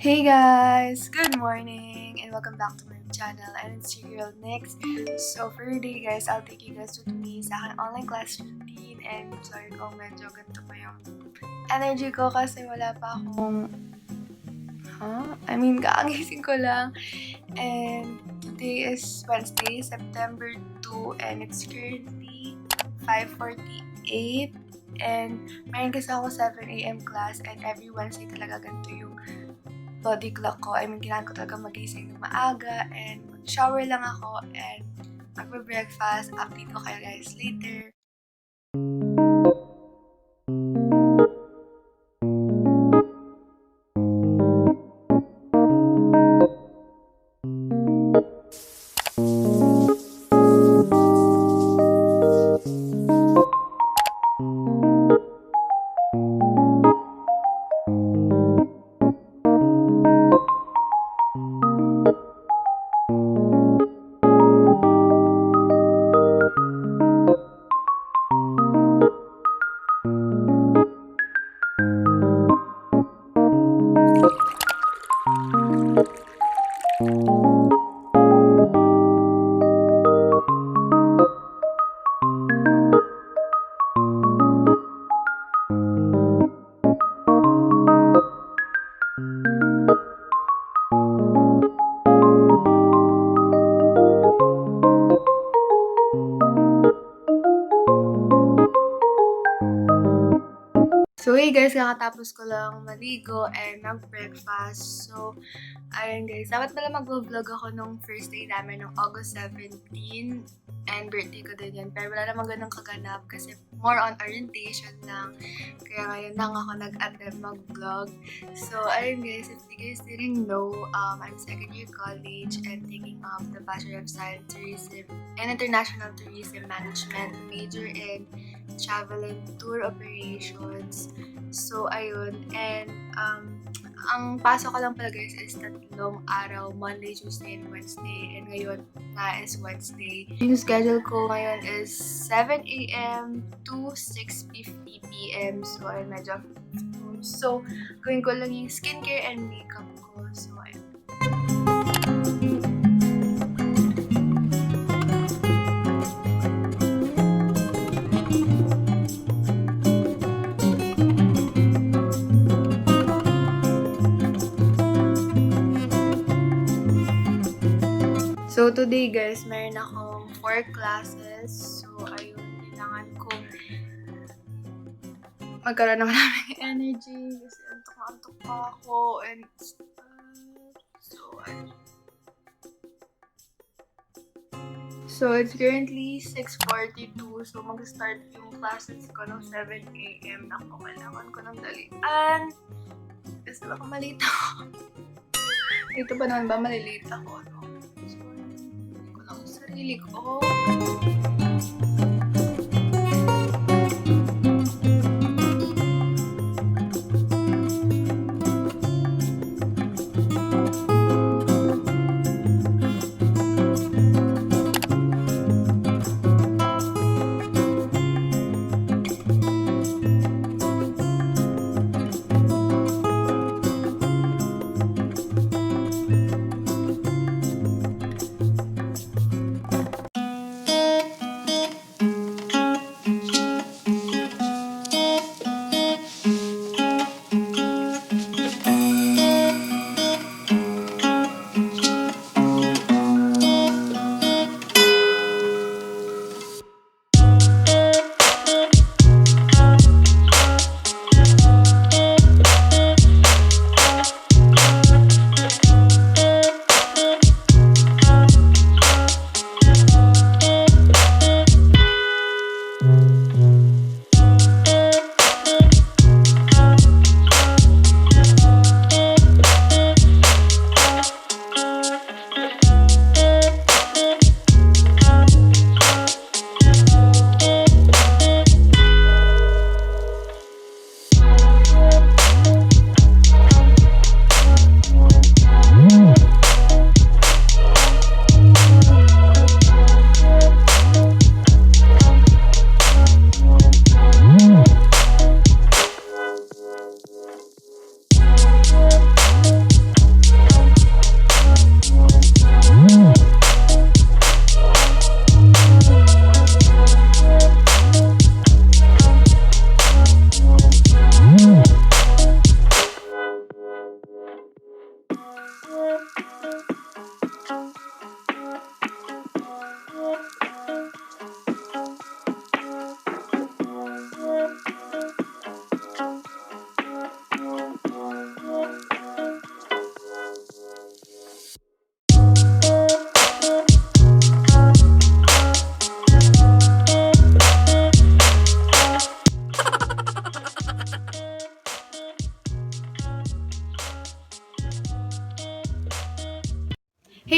Hey guys! Good morning and welcome back to my channel, and it's your girl Nix. So for today guys, I'll take you guys with me sa aking online class routine, and sorry kung medyo ganito pa yung energy ko kasi wala pa akong kakagising ko lang. And today is Wednesday, September 2, and it's currently 5:48. And mayroon kasi ako 7 AM class, and every Wednesday talaga ganito yung body clock ko. Kailangan ko talaga magising ng maaga, and mag-shower lang ako, and magbe-breakfast. Update ko kayo guys later. So hey guys, kakatapos ko lang maligo and mag-breakfast. So, ayun guys, dapat pala mag-vlog ako nung first day namin nung August 17. And birthday ko din yan. Pero wala namang ganun kaganap kasi more on orientation lang. Kaya ngayon lang ako nag-attempt mag-vlog. So, ayun guys, if you guys didn't know, I'm second year college and taking the Bachelor of Science Tourism and International Tourism Management, major in travel and tour operations. So, ayun. And, ang pasok ko lang pala guys is 3 araw, Monday, Tuesday, and Wednesday. And ngayon nga is Wednesday. Yung schedule ko ngayon is 7 AM to 6:50 PM. So, ayun, medyo afternoon. So, gawin ko lang yung skincare and makeup ko. So, ayun. So, today guys, meron akong 4 classes. So, ayun, kailangan ko magkaroon ng maraming energy kasi antok pa ako and so, ayun. So, it's currently 6:42. So, mag-start yung classes ko ng 7 AM. Naku, kailangan ko ng dalian. Kasi baka malate ako. Dito pa naman ba malilate ako, no? So, hindi ko lang sarili ko.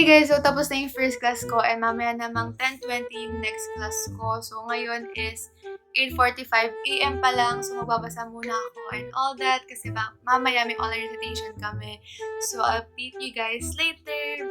Hey guys, so tapos na yung first class ko and mamaya namang 10:20 yung next class ko. So ngayon is 8:45 AM pa lang. So magbabasa muna ako and all that kasi mamaya may online recitation kami. So I'll meet you guys later.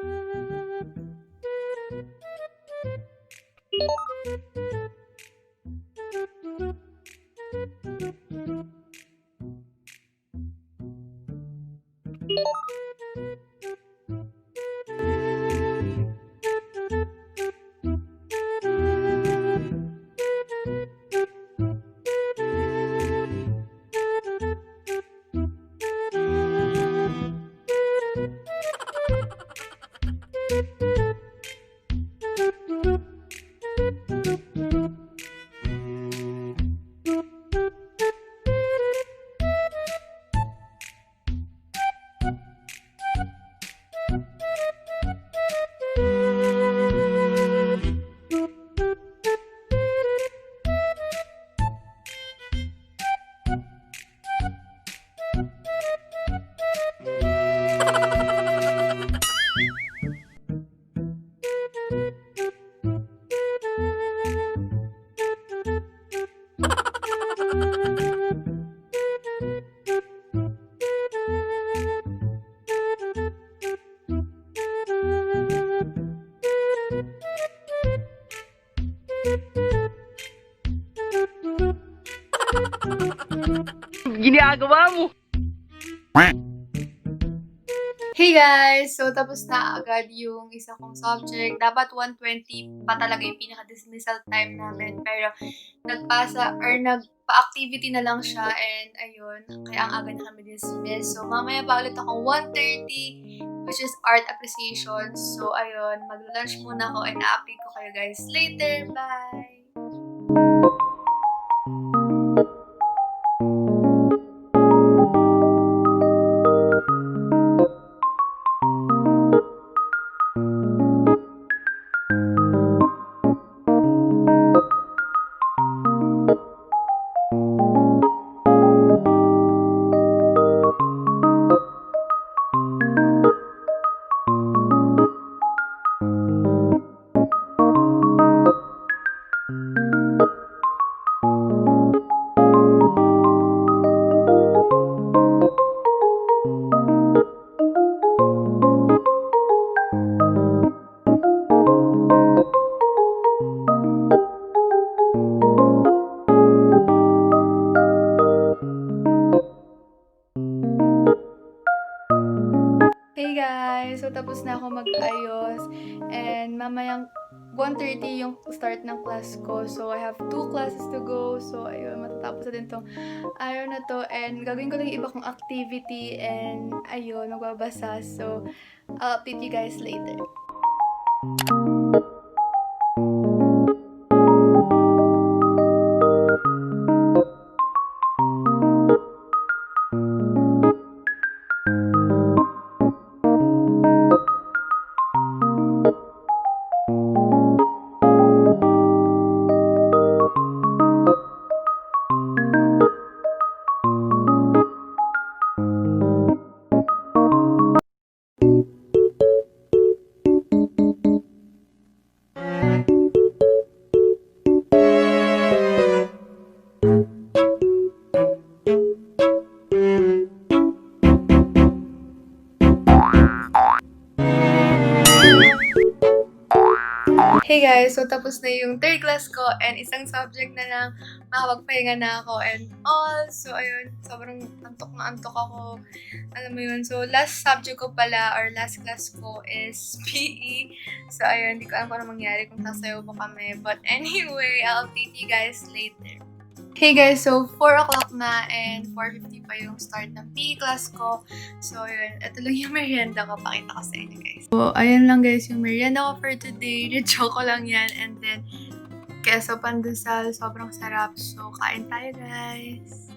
Ginagawa mo. Hey guys! So, tapos na agad yung isa kong subject. Dapat 1:20 pa talaga yung pinaka-dismissal time namin. Pero, nagpa-activity na lang siya. And, ayun, kaya ang aga na kami dismiss. So, mamaya pa ulit akong 1:30, which is art appreciation. So, ayun, mag-lunch muna ako and na-update ko kayo guys later. Bye! Hey guys! So, tapos na ako mag-ayos and mamayang 1:30 yung start ng class ko. So, I have 2 classes to go. So, ayun, matatapos na din tong araw na to. And gagawin ko lang yung iba kong activity and ayun, magbabasa. So, I'll update you guys later. Hey guys! So, tapos na yung third class ko and isang subject na lang, makapagpahinga na ako and all. So, ayun, sobrang antok na antok ako. Alam mo yun. So, last subject ko pala or last class ko is PE. So, ayun, hindi ko alam kung ano mangyari kung sasayaw mo kami. But anyway, I'll update you guys later. Hey guys, so 4 o'clock na and 4:50 pa yung start ng PE class ko. So, yun. Ito lang yung merienda ko. Pakita ko sa inyo guys. So, ayun lang guys yung merienda ko for today. Choco lang yan. And then, keso pandesal. Sobrang sarap. So, kain tayo guys.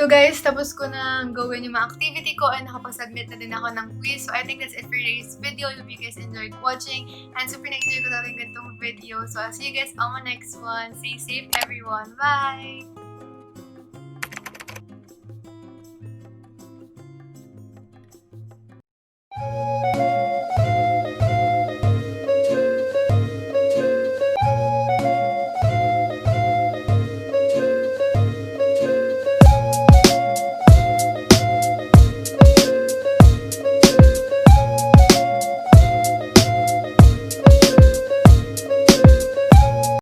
So guys, tapos ko na gawin yung mga activity ko and nakapag-submit na din ako ng quiz. So I think that's it for today's video. I hope you guys enjoyed watching and super na-enjoy ko talaga itong video. So I'll see you guys on my next one. Stay safe everyone. Bye!